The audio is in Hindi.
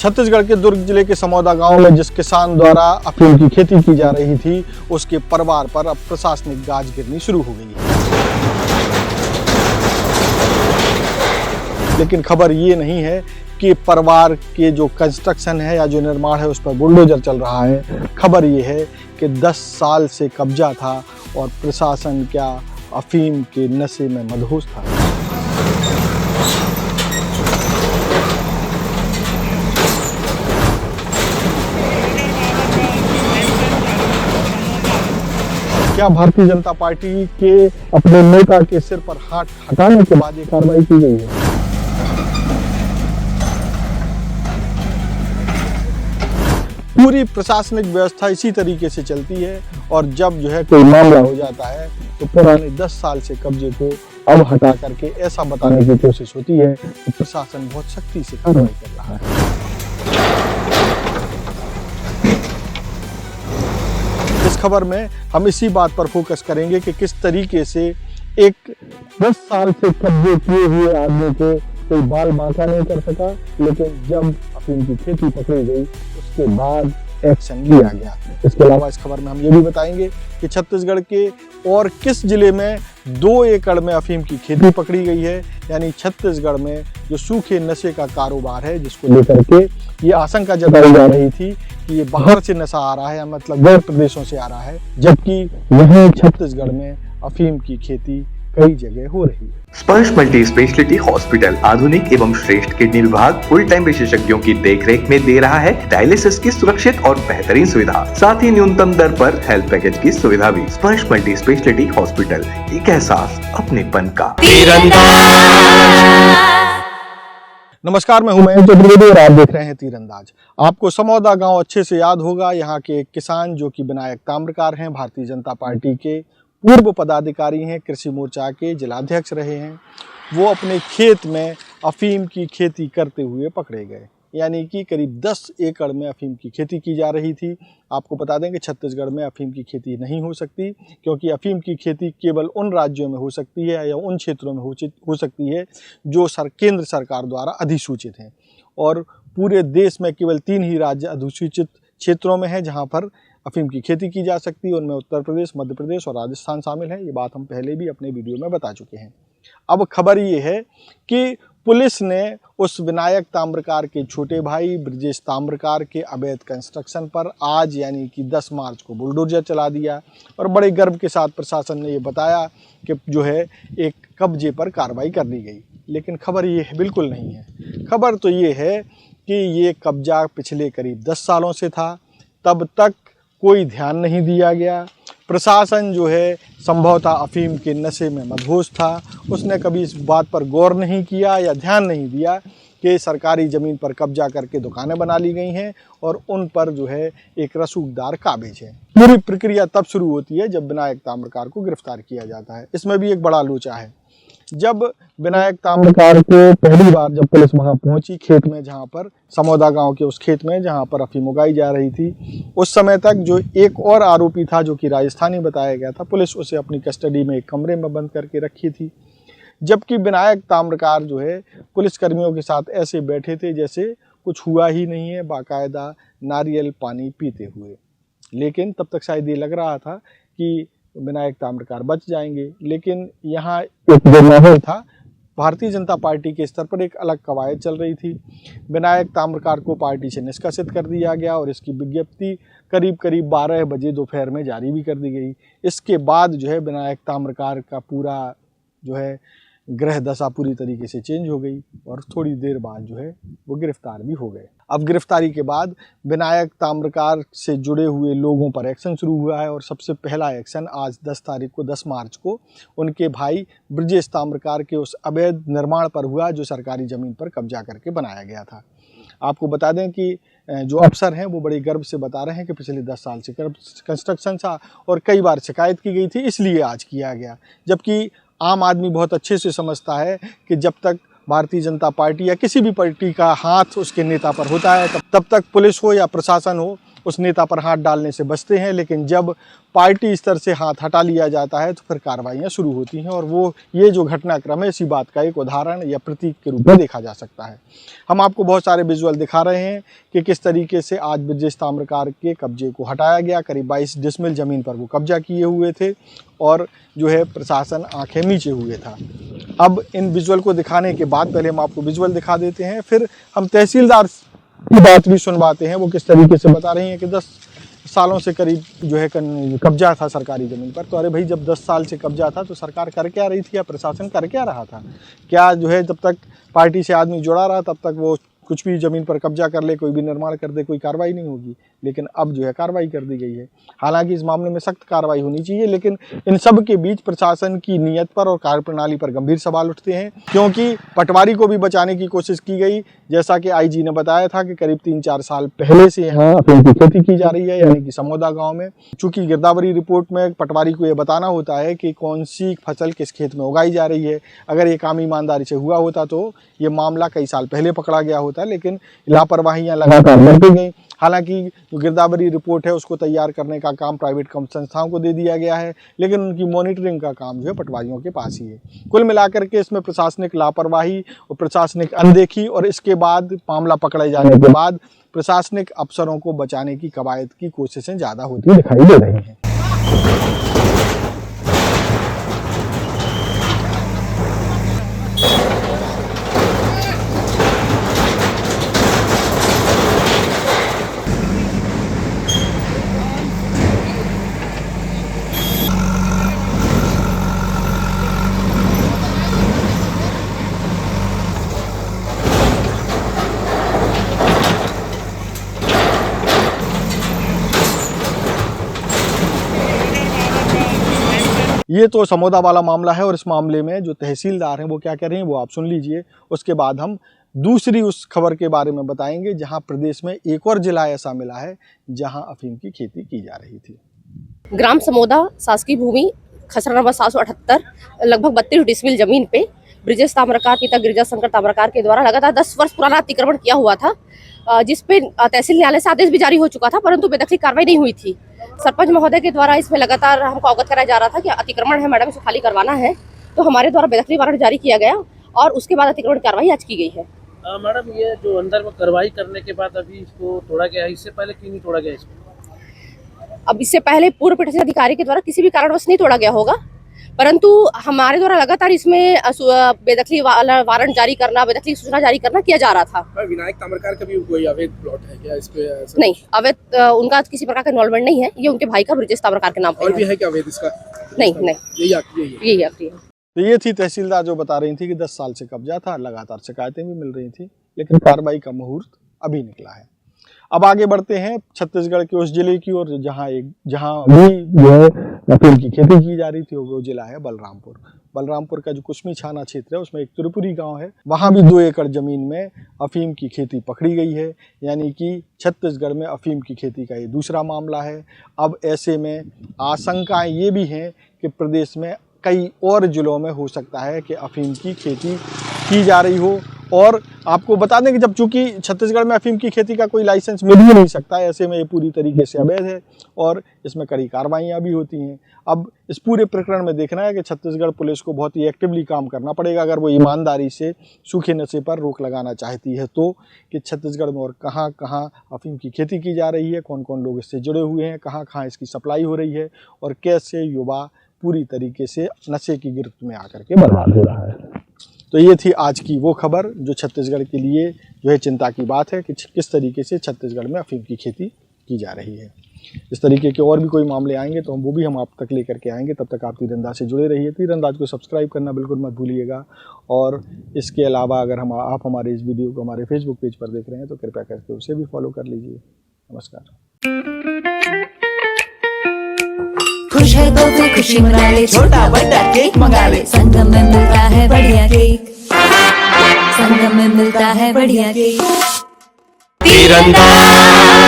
छत्तीसगढ़ के दुर्ग जिले के समौदा गांव में जिस किसान द्वारा अफीम की खेती की जा रही थी, उसके परिवार पर अब प्रशासनिक गाज गिरनी शुरू हो गई है। लेकिन खबर ये नहीं है कि परिवार के जो कंस्ट्रक्शन है या जो निर्माण है उस पर बुलडोजर चल रहा है। खबर ये है कि 10 साल से कब्जा था और प्रशासन क्या अफीम के नशे में मदहोश था। क्या भारतीय जनता पार्टी के अपने नेता के सिर पर हाथ हटाने के बाद ये कार्रवाई की गई है? पूरी प्रशासनिक व्यवस्था इसी तरीके से चलती है और जब जो है कोई मामला हो जाता है तो पुराने 10 साल से कब्जे को अब हटा करके ऐसा बताने की कोशिश होती है कि प्रशासन बहुत सख्ती से कार्रवाई कर रहा है। इस खबर में हम इसी बात पर फोकस करेंगे कि किस तरीके से एक 10 साल से कब्जे किए हुए आदमी को कोई बाल बांका नहीं कर सका, लेकिन जब अफीम की खेती पकड़ी गई उसके बाद एक्शन लिया गया। इसके अलावा इस खबर में हम ये भी बताएंगे कि छत्तीसगढ़ के और किस जिले में 2 एकड़ में अफीम की खेती पकड़ी गई है। यानी छत्तीसगढ़ में जो सूखे नशे का कारोबार है, जिसको लेकर के ये आशंका जताई जा रही थी कि ये बाहर से नशा आ रहा है, मतलब गैर प्रदेशों से आ रहा है, जबकि यहीं छत्तीसगढ़ में अफीम की खेती कई जगह हो रही है। स्पर्श मल्टी स्पेशलिटी हॉस्पिटल आधुनिक एवं श्रेष्ठ किडनी विभाग फुल टाइम विशेषज्ञों की देखरेख में दे रहा है डायलिसिस की सुरक्षित और बेहतरीन सुविधा, साथ ही न्यूनतम दर पर हेल्थ पैकेज की सुविधा भी। स्पर्श मल्टी स्पेशलिटी हॉस्पिटल, एक एहसास अपनेपन का। नमस्कार, मैं हूं महेश चतुर्वेदी और आप देख रहे हैं तीरंदाज। आपको समौदा गांव अच्छे से याद होगा। यहाँ के एक किसान जो कि विनायक ताम्रकार हैं, भारतीय जनता पार्टी के पूर्व पदाधिकारी हैं, कृषि मोर्चा के जिलाध्यक्ष रहे हैं, वो अपने खेत में अफीम की खेती करते हुए पकड़े गए। यानी कि करीब 10 एकड़ में अफीम की खेती की जा रही थी। आपको बता दें कि छत्तीसगढ़ में अफीम की खेती नहीं हो सकती, क्योंकि अफीम की खेती केवल उन राज्यों में हो सकती है या उन क्षेत्रों में हो सकती है जो केंद्र सरकार द्वारा अधिसूचित हैं। और पूरे देश में केवल 3 ही राज्य अधिसूचित क्षेत्रों में हैं जहां पर अफीम की खेती की जा सकती है। उनमें उत्तर प्रदेश, मध्य प्रदेश और राजस्थान शामिल है। ये बात हम पहले भी अपने वीडियो में बता चुके हैं। अब खबर ये है कि पुलिस ने उस विनायक ताम्रकार के छोटे भाई ब्रजेश ताम्रकार के अवैध कंस्ट्रक्शन पर आज यानी कि 10 मार्च को बुलडोजर चला दिया और बड़े गर्व के साथ प्रशासन ने ये बताया कि जो है एक कब्जे पर कार्रवाई कर दी गई। लेकिन खबर ये बिल्कुल नहीं है। खबर तो ये है कि ये कब्जा पिछले करीब 10 सालों से था, तब तक कोई ध्यान नहीं दिया गया। प्रशासन जो है संभवतः अफीम के नशे में मदहोश था। उसने कभी इस बात पर गौर नहीं किया या ध्यान नहीं दिया कि सरकारी ज़मीन पर कब्जा करके दुकानें बना ली गई हैं और उन पर जो है एक रसूखदार काबिज है। पूरी प्रक्रिया तब शुरू होती है जब विनायक ताम्रकार को गिरफ्तार किया जाता है। इसमें भी एक बड़ा लोचा है। जब विनायक ताम्रकार को पहली बार जब पुलिस वहां पहुंची खेत में, जहां पर समौदा गांव के उस खेत में जहां पर अफीम उगाई जा रही थी, उस समय तक जो एक और आरोपी था जो कि राजस्थानी बताया गया था, पुलिस उसे अपनी कस्टडी में एक कमरे में बंद करके रखी थी। जबकि विनायक ताम्रकार जो है पुलिसकर्मियों के साथ ऐसे बैठे थे जैसे कुछ हुआ ही नहीं है, बाकायदा नारियल पानी पीते हुए। लेकिन तब तक शायद ये लग रहा था कि विनायक ताम्रकार बच जाएंगे। लेकिन यहाँ एक जो माहौल था, भारतीय जनता पार्टी के स्तर पर एक अलग कवायद चल रही थी। विनायक ताम्रकार को पार्टी से निष्कासित कर दिया गया और इसकी विज्ञप्ति करीब 12 बजे दोपहर में जारी भी कर दी गई। इसके बाद जो है विनायक ताम्रकार का पूरा जो है ग्रह दशा पूरी तरीके से चेंज हो गई और थोड़ी देर बाद जो है वो गिरफ्तार भी हो गए। अब गिरफ्तारी के बाद विनायक ताम्रकार से जुड़े हुए लोगों पर एक्शन शुरू हुआ है और सबसे पहला एक्शन आज 10 मार्च को उनके भाई ब्रजेश ताम्रकार के उस अवैध निर्माण पर हुआ जो सरकारी ज़मीन पर कब्जा करके बनाया गया था। आपको बता दें कि जो अफसर हैं वो बड़े गर्व से बता रहे हैं कि पिछले 10 साल से कंस्ट्रक्शन था और कई बार शिकायत की गई थी, इसलिए आज किया गया। जबकि आम आदमी बहुत अच्छे से समझता है कि जब तक भारतीय जनता पार्टी या किसी भी पार्टी का हाथ उसके नेता पर होता है तब तक पुलिस हो या प्रशासन हो, उस नेता पर हाथ डालने से बचते हैं, लेकिन जब पार्टी स्तर से हाथ हटा लिया जाता है तो फिर कार्रवाइयाँ शुरू होती हैं। और वो ये जो घटनाक्रम है इसी बात का एक उदाहरण या प्रतीक के रूप में देखा जा सकता है। हम आपको बहुत सारे विजुअल दिखा रहे हैं कि किस तरीके से आज ब्रजेश ताम्रकार के कब्जे को हटाया गया। करीब 22 डिसमिल ज़मीन पर वो कब्जा किए हुए थे और जो है प्रशासन आंखें नीचे हुए था। अब इन विजुअल को दिखाने के बाद पहले हम आपको विजुअल दिखा देते हैं, फिर हम तहसीलदार की बात भी सुनवाते हैं। वो किस तरीके से बता रही हैं कि 10 सालों से करीब जो है कब्जा था सरकारी ज़मीन पर। तो अरे भाई, जब 10 साल से कब्जा था तो सरकार कर क्या रही थी या प्रशासन कर क्या रहा था? क्या जो है जब तक पार्टी से आदमी जुड़ा रहा तब तक वो कुछ भी ज़मीन पर कब्जा कर ले, कोई भी निर्माण कर दे, कोई कार्रवाई नहीं होगी? लेकिन अब जो है कार्रवाई कर दी गई है। हालांकि इस मामले में सख्त कार्रवाई होनी चाहिए, लेकिन इन सब के बीच प्रशासन की नीयत पर और कार्यप्रणाली पर गंभीर सवाल उठते हैं, क्योंकि पटवारी को भी बचाने की कोशिश की गई। जैसा कि आईजी ने बताया था कि करीब 3-4 साल पहले से यहाँ अफीम की खेती की जा रही है, यानी कि समोदा गाँव में। चूँकि गिरदावरी रिपोर्ट में पटवारी को ये बताना होता है कि कौन सी फसल किस खेत में उगाई जा रही है। अगर ये काम ईमानदारी से हुआ होता तो ये मामला कई साल पहले पकड़ा गया होता, लेकिन लापरवाहियां लगातार बढ़ती गई। हालांकि जो गिरदावरी रिपोर्ट है उसको तैयार करने का काम प्राइवेट संस्थाओं को दे दिया गया है, लेकिन उनकी मॉनिटरिंग का काम जो है पटवारियों के पास ही है। कुल मिलाकर के इसमें प्रशासनिक लापरवाही और प्रशासनिक अनदेखी और इसके बाद मामला पकड़े जाने के बाद प्रशासनिक अफसरों को बचाने की कवायद की कोशिशें ज़्यादा होती दिखाई दे रही हैं। ये तो समोदा वाला मामला है और इस मामले में जो तहसीलदार हैं वो क्या कह रहे हैं वो आप सुन लीजिए। उसके बाद हम दूसरी उस खबर के बारे में बताएंगे जहां प्रदेश में एक और जिला ऐसा मिला है जहां अफीम की खेती की जा रही थी। ग्राम समोदा शासकीय भूमि खसरा नंबर 778 लगभग 32 डिसमिल जमीन पे ब्रजेश ताम्रकार पिता गिरिजा शंकर ताम्रकार के द्वारा लगातार 10 वर्ष पुराना अतिक्रमण किया हुआ था, जिसपे तहसील न्यायालय से आदेश भी जारी हो चुका था, परंतु बेदखली कार्रवाई नहीं हुई थी। सरपंच महोदय के द्वारा इसमें लगातार हमको अवगत कराया जा रहा था कि अतिक्रमण है मैडम, इसे खाली करवाना है। तो हमारे द्वारा बेदखली वारंट जारी किया गया और उसके बाद अतिक्रमण कार्रवाई आज की गई है। मैडम, ये जो अंदर में कार्रवाई करने के बाद अभी इसको तोड़ा गया है, इससे पहले क्यों नहीं तोड़ा गया इसको? अब इससे पहले पूर्व पीठासीन अधिकारी के द्वारा किसी भी कारणवश नहीं तोड़ा गया होगा, परंतु हमारे द्वारा लगातार इसमें बेदखली वारंट जारी करना, बेदखली सूचना जारी करना किया जा रहा था। विनायक ताम्रकार का भी कोई अवैध प्लॉट है क्या इस पे? नहीं, अवैध उनका किसी प्रकार का इन्वॉल्वमेंट नहीं है। ये उनके भाई का ब्रजेश ताम्रकार के नाम पर और भी है क्या अवैध इसका? नहीं, यही आखिरी है। तो ये थी तहसीलदार जो बता रही थी कि 10 साल से कब्जा था, लगातार शिकायतें भी मिल रही थी, लेकिन कार्रवाई का मुहूर्त अभी निकला है। अब आगे बढ़ते हैं छत्तीसगढ़ के उस जिले की ओर जहां भी जो है अफीम की खेती की जा रही थी, वो जिला है बलरामपुर। बलरामपुर का जो कुसमी छाना क्षेत्र है उसमें एक त्रिपुरी गांव है, वहां भी 2 एकड़ जमीन में अफीम की खेती पकड़ी गई है। यानी कि छत्तीसगढ़ में अफीम की खेती का ये दूसरा मामला है। अब ऐसे में आशंकाएं ये भी हैं कि प्रदेश में कई और जिलों में हो सकता है कि अफीम की खेती की जा रही हो। और आपको बता दें कि जब चूंकि छत्तीसगढ़ में अफीम की खेती का कोई लाइसेंस मिल ही नहीं सकता, ऐसे में ये पूरी तरीके से अवैध है और इसमें कड़ी कार्रवाइयाँ भी होती हैं। अब इस पूरे प्रकरण में देखना है कि छत्तीसगढ़ पुलिस को बहुत ही एक्टिवली काम करना पड़ेगा अगर वो ईमानदारी से सूखे नशे पर रोक लगाना चाहती है तो, कि छत्तीसगढ़ में और कहाँ कहाँ अफीम की खेती की जा रही है, कौन कौन लोग इससे जुड़े हुए हैं, कहाँ कहाँ इसकी सप्लाई हो रही है और कैसे युवा पूरी तरीके से नशे की गिरफ्त में आकर के बर्बाद हो रहा है। तो ये थी आज की वो खबर जो छत्तीसगढ़ के लिए जो है चिंता की बात है कि किस तरीके से छत्तीसगढ़ में अफीम की खेती की जा रही है। इस तरीके के और भी कोई मामले आएंगे तो वो भी हम आप तक लेकर के आएंगे। तब तक आप तीरंदाज से जुड़े रहिए। तीरंदाज को सब्सक्राइब करना बिल्कुल मत भूलिएगा। और इसके अलावा अगर आप हमारे इस वीडियो को हमारे फेसबुक पेज पर देख रहे हैं तो कृपया करके उसे भी फॉलो कर लीजिए। नमस्कार। खुश है तो फिर खुशी मना ले, छोटा बड़ा केक मंगा ले, संगम में मिलता है बढ़िया केक, संगम में मिलता है बढ़िया केक। तीरंदाज।